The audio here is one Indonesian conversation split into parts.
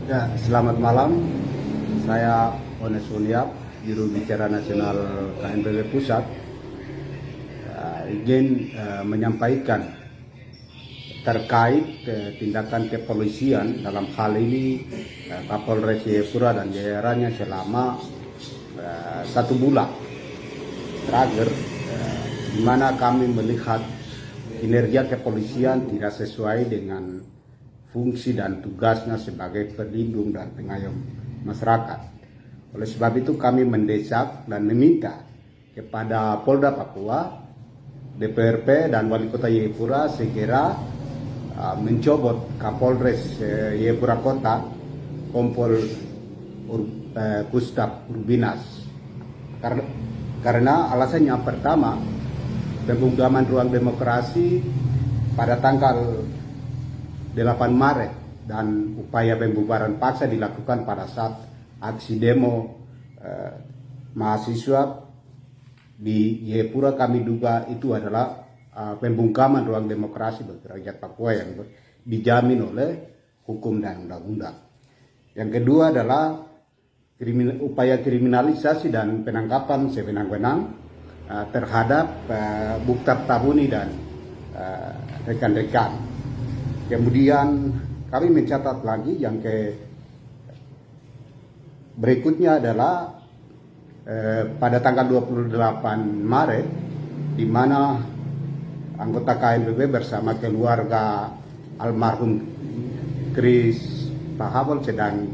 Ya, selamat malam. Saya Ones Uniap, Juru Bicara Nasional KNPB Pusat. Izin menyampaikan terkait tindakan kepolisian dalam hal ini Kapolres Jayapura dan jajarannya selama 1 bulan terakhir, di mana kami melihat kinerja kepolisian tidak sesuai dengan fungsi dan tugasnya sebagai pelindung dan pengayom masyarakat. Oleh sebab itu kami mendesak dan meminta kepada Polda Papua, DPRP dan Wali Kota Jayapura segera mencopot Kapolres Jayapura Kota, Kompol Gustav Urbinas. Karena alasannya pertama, pembungkaman ruang demokrasi pada tanggal 8 Maret dan upaya pembubaran paksa dilakukan pada saat aksi demo mahasiswa di Jayapura. Kami duga itu adalah pembungkaman ruang demokrasi bagi rakyat Papua yang dijamin oleh hukum dan undang-undang. Yang kedua adalah upaya kriminalisasi dan penangkapan sewenang-wenang terhadap Mukhtar Tabuni dan rekan-rekan. Kemudian kami mencatat lagi yang berikutnya adalah pada tanggal 28 Maret, di mana anggota KNPB bersama keluarga almarhum Chris Pahabol sedang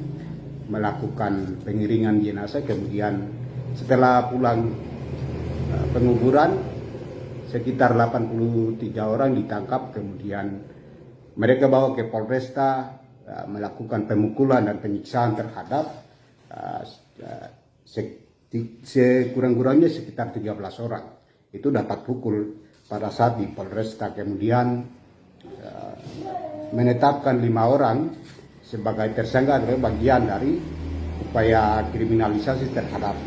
melakukan pengiringan jenazah. Kemudian setelah pulang penguburan, sekitar 83 orang ditangkap, kemudian mereka bawa ke Polresta, melakukan pemukulan dan penyiksaan terhadap sekurang-kurangnya sekitar 13 orang. Itu dapat pukul pada saat di Polresta. Kemudian menetapkan 5 orang sebagai tersangka adalah bagian dari upaya kriminalisasi terhadap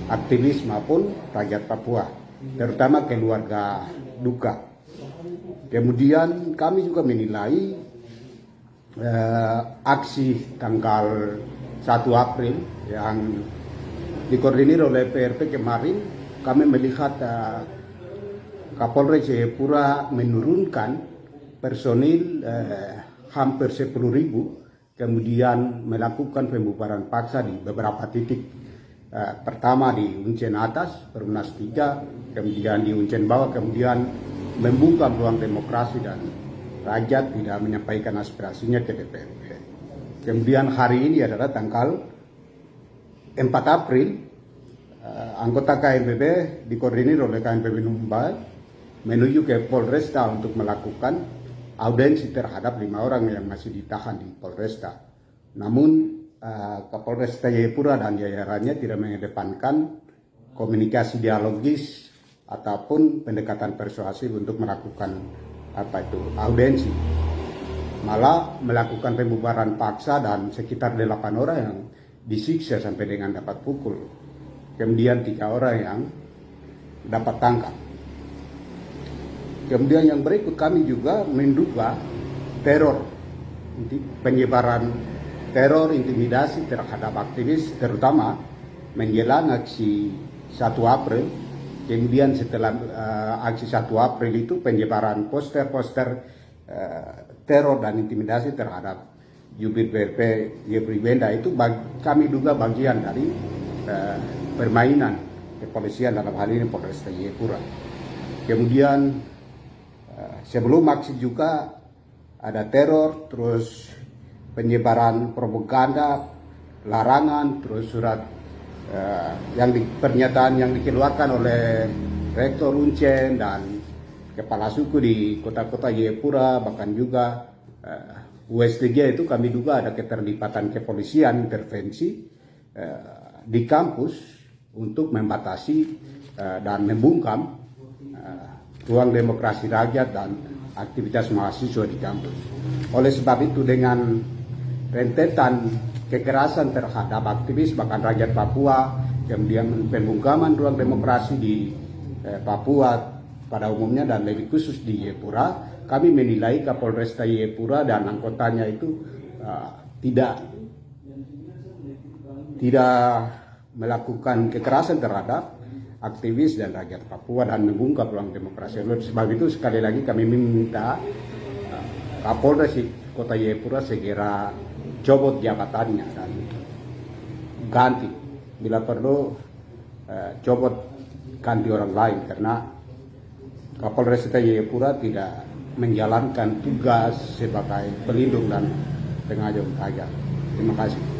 aktivis maupun rakyat Papua, terutama keluarga duka. Kemudian kami juga menilai aksi tanggal 1 April yang dikoordinir oleh PRP kemarin. Kami melihat Kapolres Jayapura menurunkan personil hampir 10.000, kemudian melakukan pembubaran paksa di beberapa titik. Pertama di Uncen Atas, Perumnas 3, kemudian di Uncen Bawah, kemudian membungkam ruang demokrasi dan rakyat tidak menyampaikan aspirasinya ke DPRP. Kemudian hari ini adalah tanggal 4 April, anggota KNPB dikoordinir oleh KNPB Numbai menuju ke Polresta untuk melakukan audensi terhadap 5 orang yang masih ditahan di Polresta. Namun Kapolresta Jayapura dan jajarannya tidak mengedepankan komunikasi dialogis ataupun pendekatan persuasif untuk melakukan audensi, malah melakukan pembubaran paksa dan sekitar 8 orang yang disiksa sampai dengan dapat pukul, kemudian 3 orang yang dapat tangkap. Kemudian yang berikut, kami juga menduga teror, penyebaran teror intimidasi terhadap aktivis, terutama menjelang aksi 1 April. Kemudian setelah aksi 1 April itu penyebaran poster-poster teror dan intimidasi terhadap jubir PRP Jeffrey Benda itu kami duga bagian dari permainan kepolisian, dalam hal ini Polresta Jayapura. Kemudian sebelum aksi juga ada teror, terus penyebaran propaganda, larangan, terus surat pernyataan yang dikeluarkan oleh Rektor Uncen dan Kepala Suku di kota-kota Jayapura, bahkan juga USTJ, itu kami duga ada keterlibatan kepolisian intervensi di kampus untuk membatasi dan membungkam ruang demokrasi rakyat dan aktivitas mahasiswa di kampus. Oleh sebab itu, dengan rentetan kekerasan terhadap aktivis bahkan rakyat Papua, kemudian pembungkaman ruang demokrasi di Papua pada umumnya dan lebih khusus di Jayapura, kami menilai Kapolresta Jayapura dan anggotanya itu tidak tidak melakukan kekerasan terhadap aktivis dan rakyat Papua dan mengungkap peluang demokrasi. Oleh sebab itu sekali lagi kami meminta Kapolres Kota Jayapura segera copot jabatannya dan ganti bila perlu copot ganti orang lain karena Kapolres Kota Jayapura tidak menjalankan tugas sebagai pelindung dan pengajak rakyat. Terima kasih.